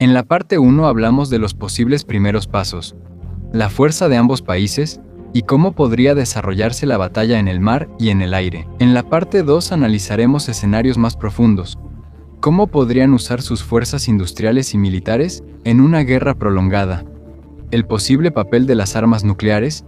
En la parte 1 hablamos de los posibles primeros pasos, la fuerza de ambos países y cómo podría desarrollarse la batalla en el mar y en el aire. En la parte 2 analizaremos escenarios más profundos, cómo podrían usar sus fuerzas industriales y militares en una guerra prolongada, el posible papel de las armas nucleares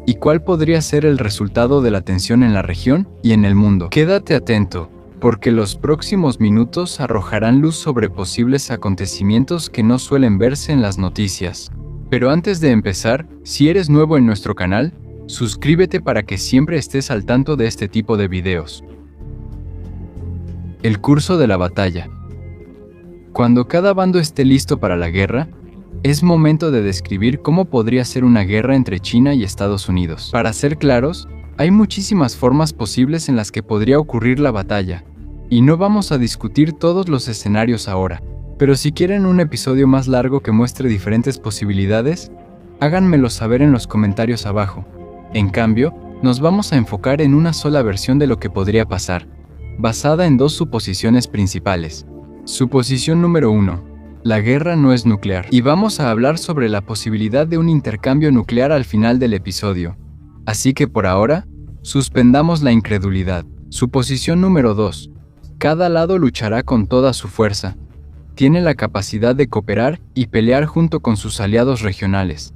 y cuál podría ser el resultado de la tensión en la región y en el mundo. Quédate atento, porque los próximos minutos arrojarán luz sobre posibles acontecimientos que no suelen verse en las noticias. Pero antes de empezar, si eres nuevo en nuestro canal, suscríbete para que siempre estés al tanto de este tipo de videos. El curso de la batalla. Cuando cada bando esté listo para la guerra, es momento de describir cómo podría ser una guerra entre China y Estados Unidos. Para ser claros, hay muchísimas formas posibles en las que podría ocurrir la batalla, y no vamos a discutir todos los escenarios ahora. Pero si quieren un episodio más largo que muestre diferentes posibilidades, háganmelo saber en los comentarios abajo. En cambio, nos vamos a enfocar en una sola versión de lo que podría pasar, basada en dos suposiciones principales. Suposición número 1. La guerra no es nuclear. Y vamos a hablar sobre la posibilidad de un intercambio nuclear al final del episodio. Así que por ahora, suspendamos la incredulidad. Suposición número 2. Cada lado luchará con toda su fuerza. Tiene la capacidad de cooperar y pelear junto con sus aliados regionales.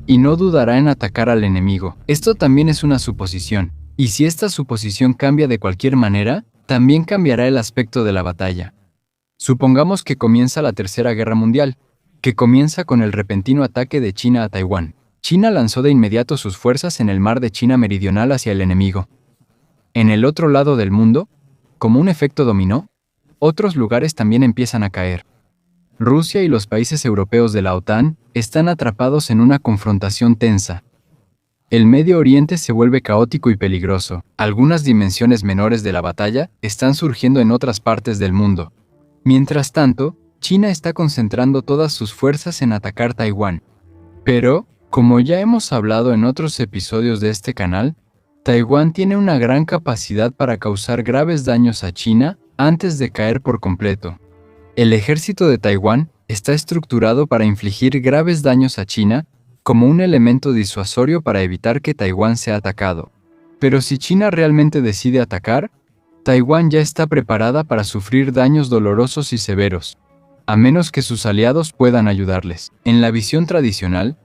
Y no dudará en atacar al enemigo. Esto también es una suposición. Y si esta suposición cambia de cualquier manera, también cambiará el aspecto de la batalla. Supongamos que comienza la Tercera Guerra Mundial, que comienza con el repentino ataque de China a Taiwán. China lanzó de inmediato sus fuerzas en el mar de China Meridional hacia el enemigo. En el otro lado del mundo, como un efecto dominó, otros lugares también empiezan a caer. Rusia y los países europeos de la OTAN están atrapados en una confrontación tensa. El Medio Oriente se vuelve caótico y peligroso. Algunas dimensiones menores de la batalla están surgiendo en otras partes del mundo. Mientras tanto, China está concentrando todas sus fuerzas en atacar Taiwán. Pero, como ya hemos hablado en otros episodios de este canal, Taiwán tiene una gran capacidad para causar graves daños a China antes de caer por completo. El ejército de Taiwán está estructurado para infligir graves daños a China como un elemento disuasorio para evitar que Taiwán sea atacado. Pero si China realmente decide atacar, Taiwán ya está preparada para sufrir daños dolorosos y severos, a menos que sus aliados puedan ayudarles. En la visión tradicional,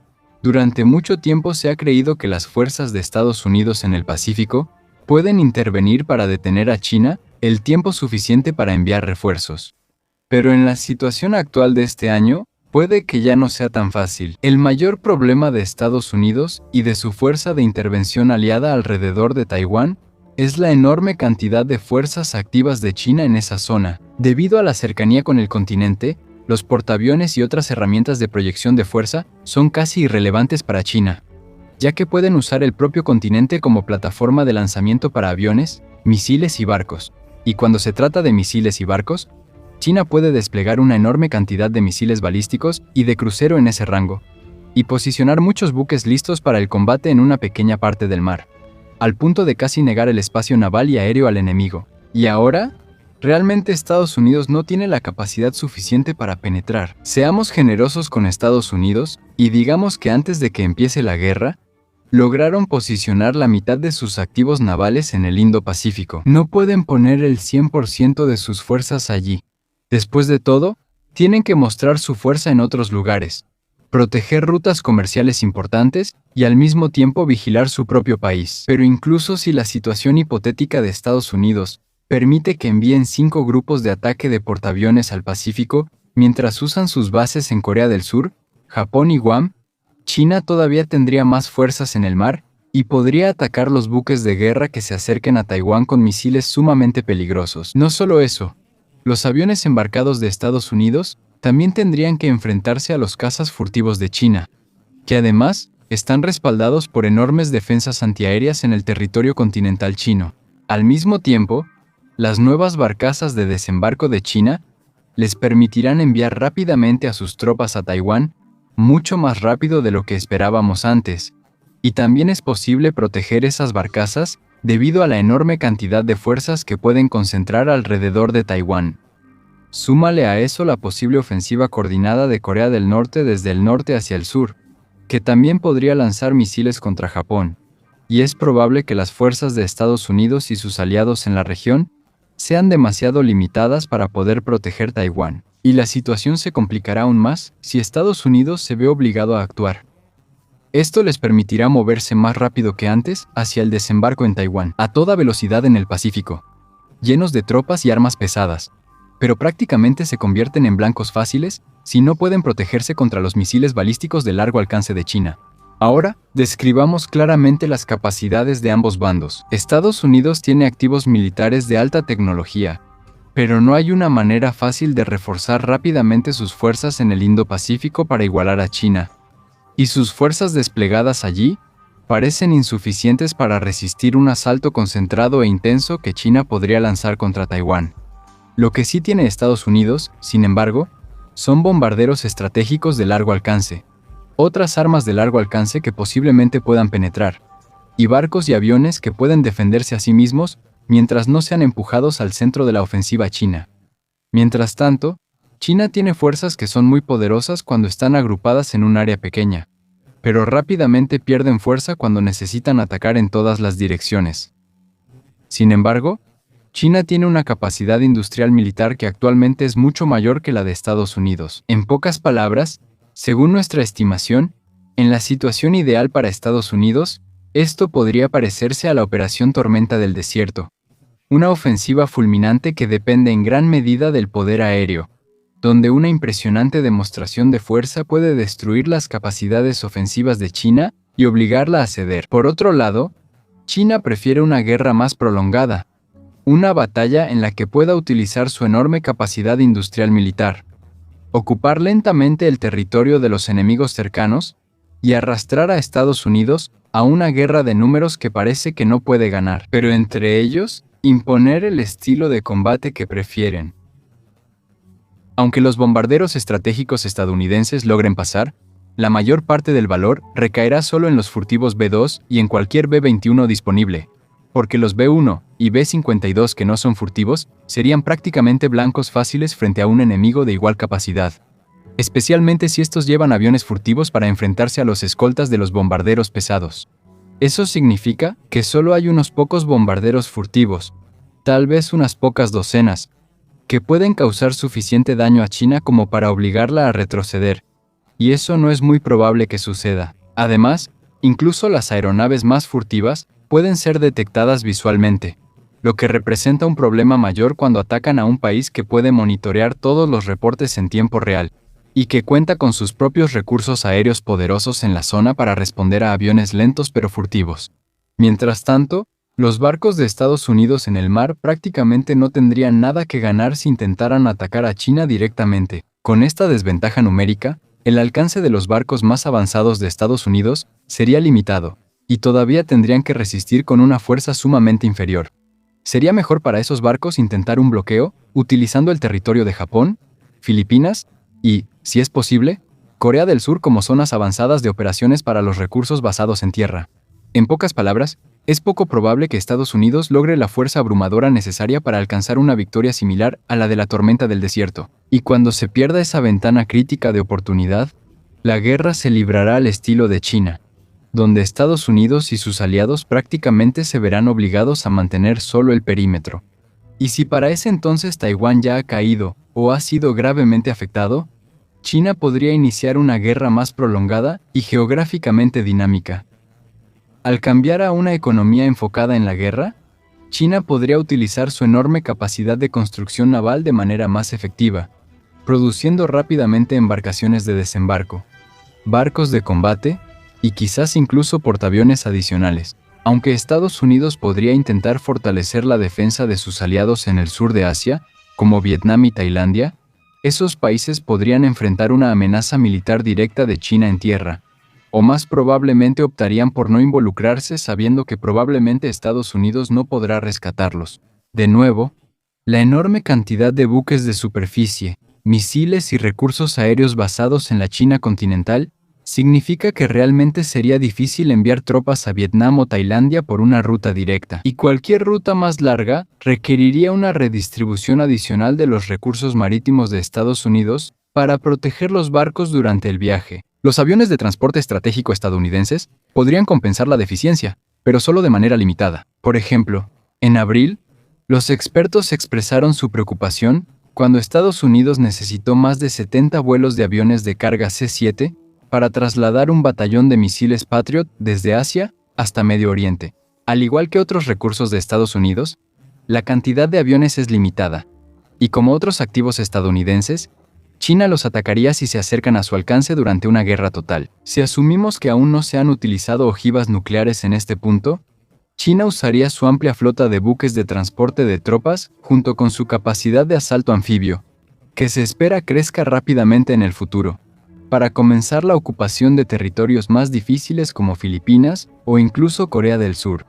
durante mucho tiempo se ha creído que las fuerzas de Estados Unidos en el Pacífico pueden intervenir para detener a China el tiempo suficiente para enviar refuerzos. Pero en la situación actual de este año, puede que ya no sea tan fácil. El mayor problema de Estados Unidos y de su fuerza de intervención aliada alrededor de Taiwán es la enorme cantidad de fuerzas activas de China en esa zona. Debido a la cercanía con el continente, los portaaviones y otras herramientas de proyección de fuerza son casi irrelevantes para China, ya que pueden usar el propio continente como plataforma de lanzamiento para aviones, misiles y barcos. Y cuando se trata de misiles y barcos, China puede desplegar una enorme cantidad de misiles balísticos y de crucero en ese rango, y posicionar muchos buques listos para el combate en una pequeña parte del mar, al punto de casi negar el espacio naval y aéreo al enemigo. Y ahora, realmente Estados Unidos no tiene la capacidad suficiente para penetrar. Seamos generosos con Estados Unidos y digamos que antes de que empiece la guerra, lograron posicionar la mitad de sus activos navales en el Indo-Pacífico. No pueden poner el 100% de sus fuerzas allí. Después de todo, tienen que mostrar su fuerza en otros lugares, proteger rutas comerciales importantes y al mismo tiempo vigilar su propio país. Pero incluso si la situación hipotética de Estados Unidos permite que envíen 5 grupos de ataque de portaaviones al Pacífico mientras usan sus bases en Corea del Sur, Japón y Guam, China todavía tendría más fuerzas en el mar y podría atacar los buques de guerra que se acerquen a Taiwán con misiles sumamente peligrosos. No solo eso, los aviones embarcados de Estados Unidos también tendrían que enfrentarse a los cazas furtivos de China, que además están respaldados por enormes defensas antiaéreas en el territorio continental chino. Al mismo tiempo, las nuevas barcazas de desembarco de China les permitirán enviar rápidamente a sus tropas a Taiwán, mucho más rápido de lo que esperábamos antes, y también es posible proteger esas barcazas debido a la enorme cantidad de fuerzas que pueden concentrar alrededor de Taiwán. Súmale a eso la posible ofensiva coordinada de Corea del Norte desde el norte hacia el sur, que también podría lanzar misiles contra Japón, y es probable que las fuerzas de Estados Unidos y sus aliados en la región sean demasiado limitadas para poder proteger Taiwán. Y la situación se complicará aún más si Estados Unidos se ve obligado a actuar. Esto les permitirá moverse más rápido que antes hacia el desembarco en Taiwán, a toda velocidad en el Pacífico, llenos de tropas y armas pesadas, pero prácticamente se convierten en blancos fáciles si no pueden protegerse contra los misiles balísticos de largo alcance de China. Ahora, describamos claramente las capacidades de ambos bandos. Estados Unidos tiene activos militares de alta tecnología, pero no hay una manera fácil de reforzar rápidamente sus fuerzas en el Indo-Pacífico para igualar a China. Y sus fuerzas desplegadas allí parecen insuficientes para resistir un asalto concentrado e intenso que China podría lanzar contra Taiwán. Lo que sí tiene Estados Unidos, sin embargo, son bombarderos estratégicos de largo alcance, otras armas de largo alcance que posiblemente puedan penetrar, y barcos y aviones que pueden defenderse a sí mismos mientras no sean empujados al centro de la ofensiva china. Mientras tanto, China tiene fuerzas que son muy poderosas cuando están agrupadas en un área pequeña, pero rápidamente pierden fuerza cuando necesitan atacar en todas las direcciones. Sin embargo, China tiene una capacidad industrial militar que actualmente es mucho mayor que la de Estados Unidos. En pocas palabras, según nuestra estimación, en la situación ideal para Estados Unidos, esto podría parecerse a la Operación Tormenta del Desierto, una ofensiva fulminante que depende en gran medida del poder aéreo, donde una impresionante demostración de fuerza puede destruir las capacidades ofensivas de China y obligarla a ceder. Por otro lado, China prefiere una guerra más prolongada, una batalla en la que pueda utilizar su enorme capacidad industrial militar, ocupar lentamente el territorio de los enemigos cercanos y arrastrar a Estados Unidos a una guerra de números que parece que no puede ganar, pero entre ellos, imponer el estilo de combate que prefieren. Aunque los bombarderos estratégicos estadounidenses logren pasar, la mayor parte del valor recaerá solo en los furtivos B-2 y en cualquier B-21 disponible, porque los B-1 y B-52 que no son furtivos serían prácticamente blancos fáciles frente a un enemigo de igual capacidad, especialmente si estos llevan aviones furtivos para enfrentarse a los escoltas de los bombarderos pesados. Eso significa que solo hay unos pocos bombarderos furtivos, tal vez unas pocas docenas, que pueden causar suficiente daño a China como para obligarla a retroceder, y eso no es muy probable que suceda. Además, incluso las aeronaves más furtivas pueden ser detectadas visualmente, lo que representa un problema mayor cuando atacan a un país que puede monitorear todos los reportes en tiempo real, y que cuenta con sus propios recursos aéreos poderosos en la zona para responder a aviones lentos pero furtivos. Mientras tanto, los barcos de Estados Unidos en el mar prácticamente no tendrían nada que ganar si intentaran atacar a China directamente. Con esta desventaja numérica, el alcance de los barcos más avanzados de Estados Unidos sería limitado, y todavía tendrían que resistir con una fuerza sumamente inferior. Sería mejor para esos barcos intentar un bloqueo utilizando el territorio de Japón, Filipinas y, si es posible, Corea del Sur como zonas avanzadas de operaciones para los recursos basados en tierra. En pocas palabras, es poco probable que Estados Unidos logre la fuerza abrumadora necesaria para alcanzar una victoria similar a la de la tormenta del desierto. Y cuando se pierda esa ventana crítica de oportunidad, la guerra se librará al estilo de China, donde Estados Unidos y sus aliados prácticamente se verán obligados a mantener solo el perímetro. Y si para ese entonces Taiwán ya ha caído o ha sido gravemente afectado, China podría iniciar una guerra más prolongada y geográficamente dinámica. Al cambiar a una economía enfocada en la guerra, China podría utilizar su enorme capacidad de construcción naval de manera más efectiva, produciendo rápidamente embarcaciones de desembarco, barcos de combate y quizás incluso portaaviones adicionales. Aunque Estados Unidos podría intentar fortalecer la defensa de sus aliados en el sur de Asia, como Vietnam y Tailandia, esos países podrían enfrentar una amenaza militar directa de China en tierra, o más probablemente optarían por no involucrarse sabiendo que probablemente Estados Unidos no podrá rescatarlos. De nuevo, la enorme cantidad de buques de superficie, misiles y recursos aéreos basados en la China continental significa que realmente sería difícil enviar tropas a Vietnam o Tailandia por una ruta directa, y cualquier ruta más larga requeriría una redistribución adicional de los recursos marítimos de Estados Unidos para proteger los barcos durante el viaje. Los aviones de transporte estratégico estadounidenses podrían compensar la deficiencia, pero solo de manera limitada. Por ejemplo, en abril, los expertos expresaron su preocupación cuando Estados Unidos necesitó más de 70 vuelos de aviones de carga C-7 para trasladar un batallón de misiles Patriot desde Asia hasta Medio Oriente. Al igual que otros recursos de Estados Unidos, la cantidad de aviones es limitada, y como otros activos estadounidenses, China los atacaría si se acercan a su alcance durante una guerra total. Si asumimos que aún no se han utilizado ojivas nucleares en este punto, China usaría su amplia flota de buques de transporte de tropas junto con su capacidad de asalto anfibio, que se espera crezca rápidamente en el futuro, para comenzar la ocupación de territorios más difíciles como Filipinas o incluso Corea del Sur.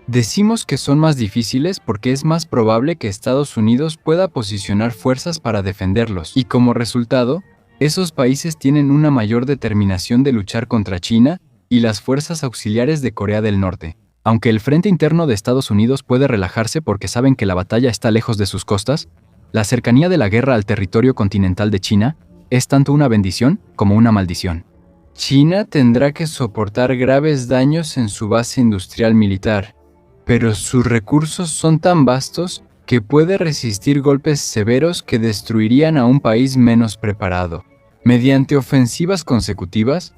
Decimos que son más difíciles porque es más probable que Estados Unidos pueda posicionar fuerzas para defenderlos, y como resultado, esos países tienen una mayor determinación de luchar contra China y las fuerzas auxiliares de Corea del Norte. Aunque el frente interno de Estados Unidos puede relajarse porque saben que la batalla está lejos de sus costas, la cercanía de la guerra al territorio continental de China es tanto una bendición como una maldición. China tendrá que soportar graves daños en su base industrial militar, pero sus recursos son tan vastos que puede resistir golpes severos que destruirían a un país menos preparado. Mediante ofensivas consecutivas,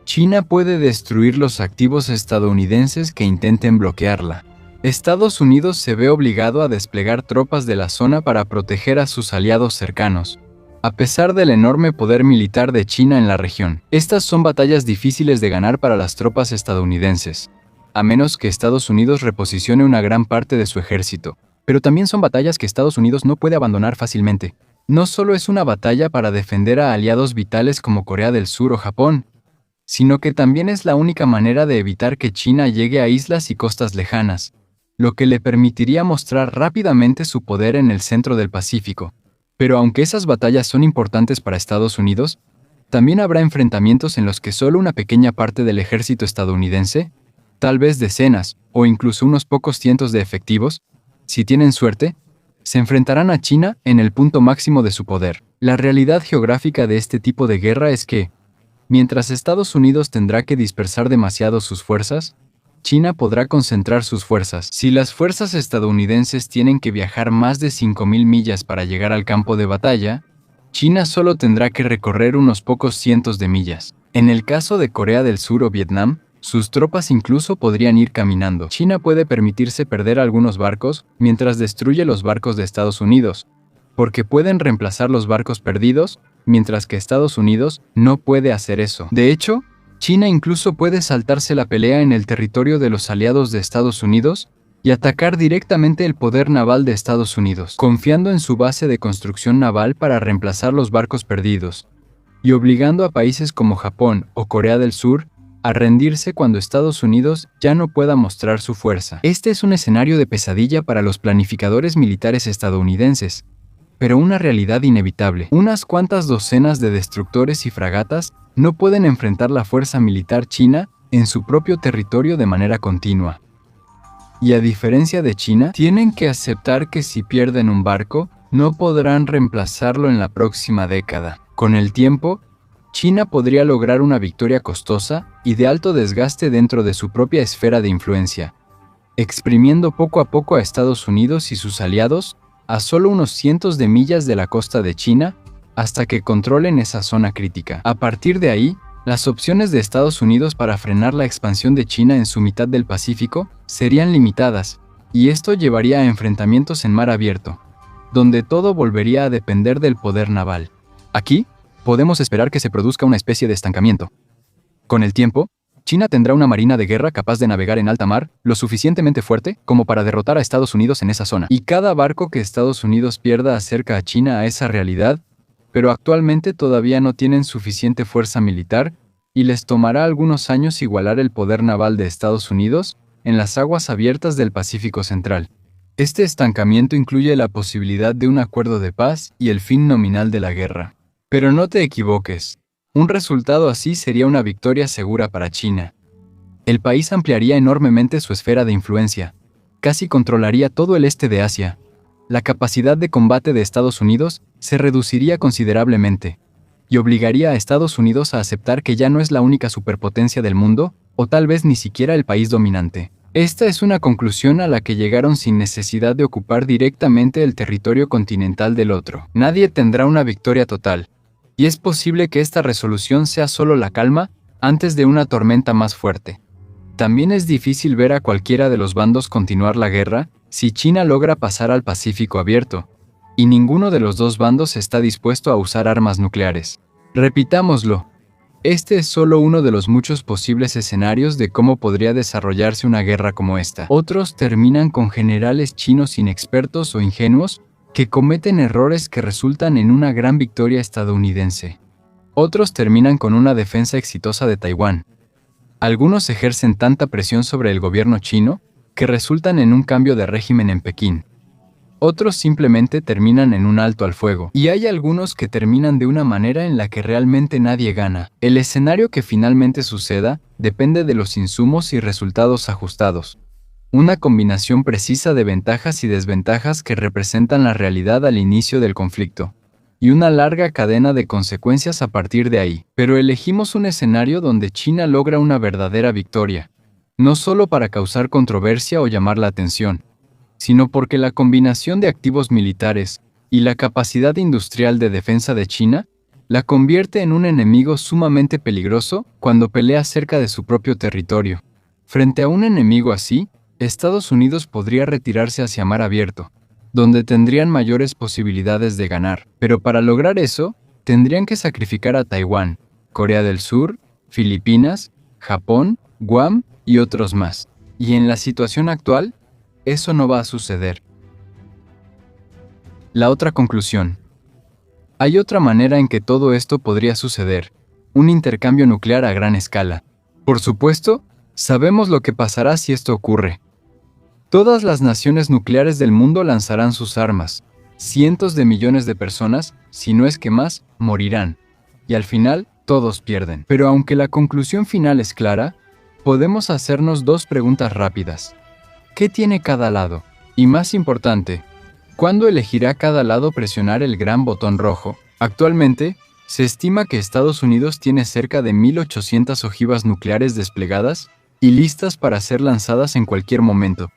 China puede destruir los activos estadounidenses que intenten bloquearla. Estados Unidos se ve obligado a desplegar tropas de la zona para proteger a sus aliados cercanos, a pesar del enorme poder militar de China en la región. Estas son batallas difíciles de ganar para las tropas estadounidenses, a menos que Estados Unidos reposicione una gran parte de su ejército. Pero también son batallas que Estados Unidos no puede abandonar fácilmente. No solo es una batalla para defender a aliados vitales como Corea del Sur o Japón, sino que también es la única manera de evitar que China llegue a islas y costas lejanas, lo que le permitiría mostrar rápidamente su poder en el centro del Pacífico. Pero aunque esas batallas son importantes para Estados Unidos, también habrá enfrentamientos en los que solo una pequeña parte del ejército estadounidense, tal vez decenas o incluso unos pocos cientos de efectivos, si tienen suerte, se enfrentarán a China en el punto máximo de su poder. La realidad geográfica de este tipo de guerra es que, mientras Estados Unidos tendrá que dispersar demasiado sus fuerzas, China podrá concentrar sus fuerzas. Si las fuerzas estadounidenses tienen que viajar más de 5.000 millas para llegar al campo de batalla, China solo tendrá que recorrer unos pocos cientos de millas. En el caso de Corea del Sur o Vietnam, sus tropas incluso podrían ir caminando. China puede permitirse perder algunos barcos mientras destruye los barcos de Estados Unidos, porque pueden reemplazar los barcos perdidos, mientras que Estados Unidos no puede hacer eso. De hecho, China incluso puede saltarse la pelea en el territorio de los aliados de Estados Unidos y atacar directamente el poder naval de Estados Unidos, confiando en su base de construcción naval para reemplazar los barcos perdidos, y obligando a países como Japón o Corea del Sur a rendirse cuando Estados Unidos ya no pueda mostrar su fuerza. Este es un escenario de pesadilla para los planificadores militares estadounidenses, pero una realidad inevitable. Unas cuantas docenas de destructores y fragatas no pueden enfrentar la fuerza militar china en su propio territorio de manera continua. Y a diferencia de China, tienen que aceptar que si pierden un barco, no podrán reemplazarlo en la próxima década. Con el tiempo, China podría lograr una victoria costosa y de alto desgaste dentro de su propia esfera de influencia, exprimiendo poco a poco a Estados Unidos y sus aliados a solo unos cientos de millas de la costa de China hasta que controlen esa zona crítica. A partir de ahí, las opciones de Estados Unidos para frenar la expansión de China en su mitad del Pacífico serían limitadas, y esto llevaría a enfrentamientos en mar abierto, donde todo volvería a depender del poder naval. Aquí, podemos esperar que se produzca una especie de estancamiento. Con el tiempo, China tendrá una marina de guerra capaz de navegar en alta mar lo suficientemente fuerte como para derrotar a Estados Unidos en esa zona. Y cada barco que Estados Unidos pierda acerca a China a esa realidad, pero actualmente todavía no tienen suficiente fuerza militar y les tomará algunos años igualar el poder naval de Estados Unidos en las aguas abiertas del Pacífico Central. Este estancamiento incluye la posibilidad de un acuerdo de paz y el fin nominal de la guerra. Pero no te equivoques. Un resultado así sería una victoria segura para China. El país ampliaría enormemente su esfera de influencia, casi controlaría todo el este de Asia. La capacidad de combate de Estados Unidos se reduciría considerablemente, y obligaría a Estados Unidos a aceptar que ya no es la única superpotencia del mundo, o tal vez ni siquiera el país dominante. Esta es una conclusión a la que llegaron sin necesidad de ocupar directamente el territorio continental del otro. Nadie tendrá una victoria total, y es posible que esta resolución sea solo la calma antes de una tormenta más fuerte. También es difícil ver a cualquiera de los bandos continuar la guerra si China logra pasar al Pacífico abierto, y ninguno de los dos bandos está dispuesto a usar armas nucleares. Repitámoslo, este es solo uno de los muchos posibles escenarios de cómo podría desarrollarse una guerra como esta. Otros terminan con generales chinos inexpertos o ingenuos que cometen errores que resultan en una gran victoria estadounidense. Otros terminan con una defensa exitosa de Taiwán. Algunos ejercen tanta presión sobre el gobierno chino que resultan en un cambio de régimen en Pekín. Otros simplemente terminan en un alto al fuego. Y hay algunos que terminan de una manera en la que realmente nadie gana. El escenario que finalmente suceda depende de los insumos y resultados ajustados. Una combinación precisa de ventajas y desventajas que representan la realidad al inicio del conflicto. Y una larga cadena de consecuencias a partir de ahí. Pero elegimos un escenario donde China logra una verdadera victoria, no solo para causar controversia o llamar la atención, sino porque la combinación de activos militares y la capacidad industrial de defensa de China la convierte en un enemigo sumamente peligroso cuando pelea cerca de su propio territorio. Frente a un enemigo así, Estados Unidos podría retirarse hacia mar abierto, donde tendrían mayores posibilidades de ganar. Pero para lograr eso, tendrían que sacrificar a Taiwán, Corea del Sur, Filipinas, Japón, Guam y otros más. Y en la situación actual, eso no va a suceder. La otra conclusión. Hay otra manera en que todo esto podría suceder, un intercambio nuclear a gran escala. Por supuesto, sabemos lo que pasará si esto ocurre. Todas las naciones nucleares del mundo lanzarán sus armas. Cientos de millones de personas, si no es que más, morirán. Y al final, todos pierden. Pero aunque la conclusión final es clara, podemos hacernos dos preguntas rápidas. ¿Qué tiene cada lado? Y más importante, ¿cuándo elegirá cada lado presionar el gran botón rojo? Actualmente, se estima que Estados Unidos tiene cerca de 1.800 ojivas nucleares desplegadas y listas para ser lanzadas en cualquier momento.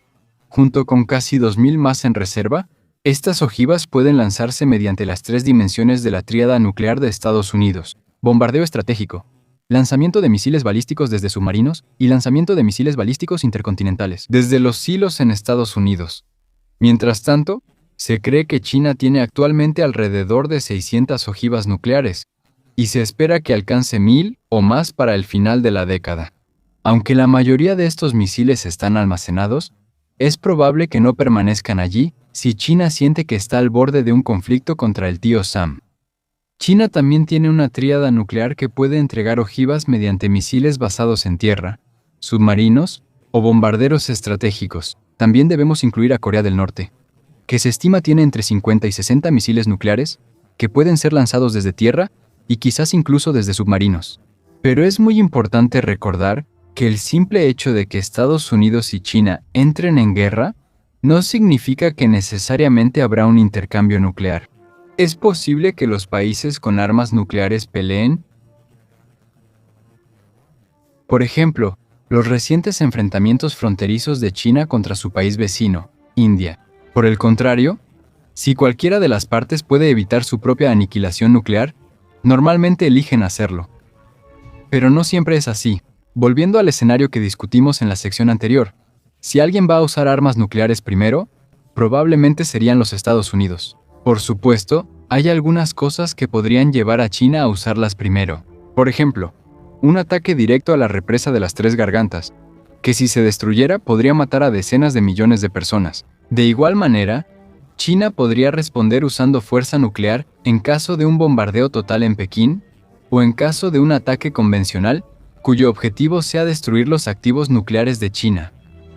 Junto con casi 2.000 más en reserva, estas ojivas pueden lanzarse mediante las tres dimensiones de la tríada nuclear de Estados Unidos: bombardeo estratégico, lanzamiento de misiles balísticos desde submarinos y lanzamiento de misiles balísticos intercontinentales desde los silos en Estados Unidos. Mientras tanto, se cree que China tiene actualmente alrededor de 600 ojivas nucleares, y se espera que alcance 1.000 o más para el final de la década. Aunque la mayoría de estos misiles están almacenados, es probable que no permanezcan allí si China siente que está al borde de un conflicto contra el tío Sam. China también tiene una tríada nuclear que puede entregar ojivas mediante misiles basados en tierra, submarinos o bombarderos estratégicos. También debemos incluir a Corea del Norte, que se estima tiene entre 50 y 60 misiles nucleares que pueden ser lanzados desde tierra y quizás incluso desde submarinos. Pero es muy importante recordar que el simple hecho de que Estados Unidos y China entren en guerra no significa que necesariamente habrá un intercambio nuclear. ¿Es posible que los países con armas nucleares peleen? Por ejemplo, los recientes enfrentamientos fronterizos de China contra su país vecino, India. Por el contrario, si cualquiera de las partes puede evitar su propia aniquilación nuclear, normalmente eligen hacerlo. Pero no siempre es así. Volviendo al escenario que discutimos en la sección anterior, si alguien va a usar armas nucleares primero, probablemente serían los Estados Unidos. Por supuesto, hay algunas cosas que podrían llevar a China a usarlas primero. Por ejemplo, un ataque directo a la represa de las Tres Gargantas, que si se destruyera podría matar a decenas de millones de personas. De igual manera, China podría responder usando fuerza nuclear en caso de un bombardeo total en Pekín, o en caso de un ataque convencional cuyo objetivo sea destruir los activos nucleares de China.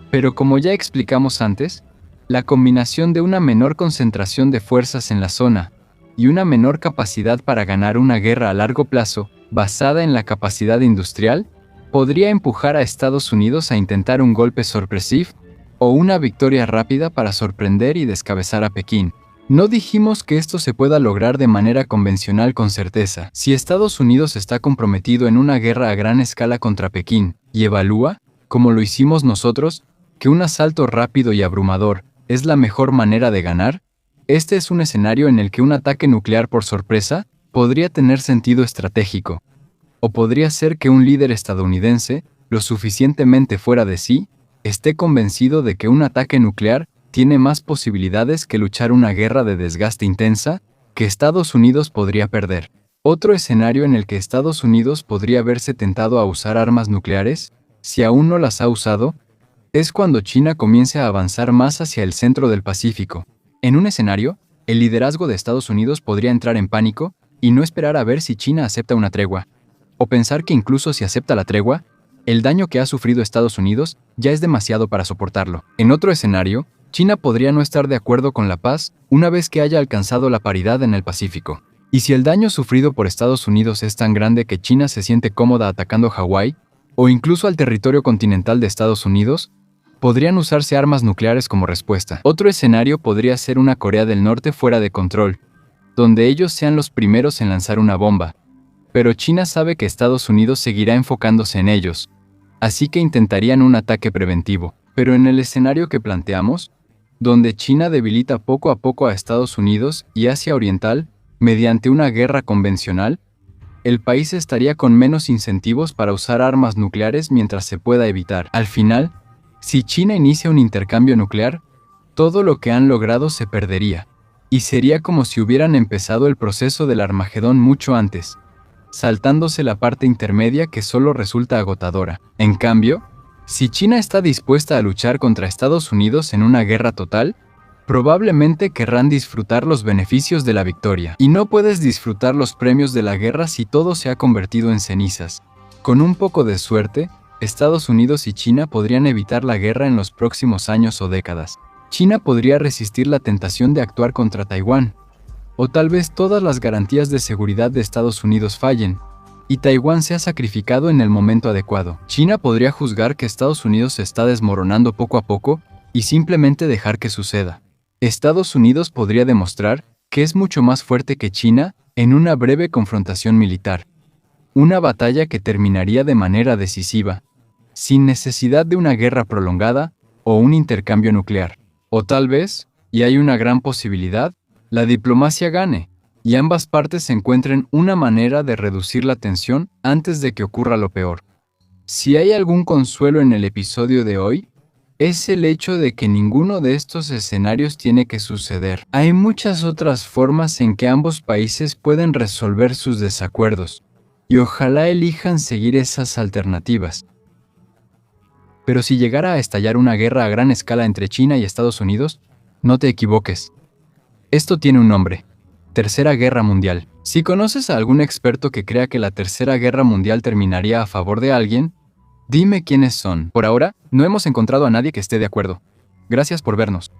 Pero como ya explicamos antes, la combinación de una menor concentración de fuerzas en la zona y una menor capacidad para ganar una guerra a largo plazo basada en la capacidad industrial, podría empujar a Estados Unidos a intentar un golpe sorpresivo o una victoria rápida para sorprender y descabezar a Pekín. No dijimos que esto se pueda lograr de manera convencional con certeza. Si Estados Unidos está comprometido en una guerra a gran escala contra Pekín y evalúa, como lo hicimos nosotros, que un asalto rápido y abrumador es la mejor manera de ganar, este es un escenario en el que un ataque nuclear por sorpresa podría tener sentido estratégico. O podría ser que un líder estadounidense, lo suficientemente fuera de sí, esté convencido de que un ataque nuclear tiene más posibilidades que luchar una guerra de desgaste intensa que Estados Unidos podría perder. Otro escenario en el que Estados Unidos podría verse tentado a usar armas nucleares, si aún no las ha usado, es cuando China comience a avanzar más hacia el centro del Pacífico. En un escenario, el liderazgo de Estados Unidos podría entrar en pánico y no esperar a ver si China acepta una tregua, o pensar que incluso si acepta la tregua, el daño que ha sufrido Estados Unidos ya es demasiado para soportarlo. En otro escenario, China podría no estar de acuerdo con la paz una vez que haya alcanzado la paridad en el Pacífico. Y si el daño sufrido por Estados Unidos es tan grande que China se siente cómoda atacando Hawái, o incluso al territorio continental de Estados Unidos, podrían usarse armas nucleares como respuesta. Otro escenario podría ser una Corea del Norte fuera de control, donde ellos sean los primeros en lanzar una bomba. Pero China sabe que Estados Unidos seguirá enfocándose en ellos, así que intentarían un ataque preventivo. Pero en el escenario que planteamos, donde China debilita poco a poco a Estados Unidos y Asia Oriental mediante una guerra convencional, el país estaría con menos incentivos para usar armas nucleares mientras se pueda evitar. Al final, si China inicia un intercambio nuclear, todo lo que han logrado se perdería, y sería como si hubieran empezado el proceso del Armagedón mucho antes, saltándose la parte intermedia que solo resulta agotadora. En cambio, si China está dispuesta a luchar contra Estados Unidos en una guerra total, probablemente querrán disfrutar los beneficios de la victoria. Y no puedes disfrutar los premios de la guerra si todo se ha convertido en cenizas. Con un poco de suerte, Estados Unidos y China podrían evitar la guerra en los próximos años o décadas. China podría resistir la tentación de actuar contra Taiwán, o tal vez todas las garantías de seguridad de Estados Unidos fallen, y Taiwán sea sacrificado en el momento adecuado. China podría juzgar que Estados Unidos se está desmoronando poco a poco y simplemente dejar que suceda. Estados Unidos podría demostrar que es mucho más fuerte que China en una breve confrontación militar. Una batalla que terminaría de manera decisiva, sin necesidad de una guerra prolongada o un intercambio nuclear. O tal vez, y hay una gran posibilidad, la diplomacia gane, y ambas partes encuentren una manera de reducir la tensión antes de que ocurra lo peor. Si hay algún consuelo en el episodio de hoy, es el hecho de que ninguno de estos escenarios tiene que suceder. Hay muchas otras formas en que ambos países pueden resolver sus desacuerdos, y ojalá elijan seguir esas alternativas. Pero si llegara a estallar una guerra a gran escala entre China y Estados Unidos, no te equivoques. Esto tiene un nombre: Tercera Guerra Mundial. Si conoces a algún experto que crea que la Tercera Guerra Mundial terminaría a favor de alguien, dime quiénes son. Por ahora, no hemos encontrado a nadie que esté de acuerdo. Gracias por vernos.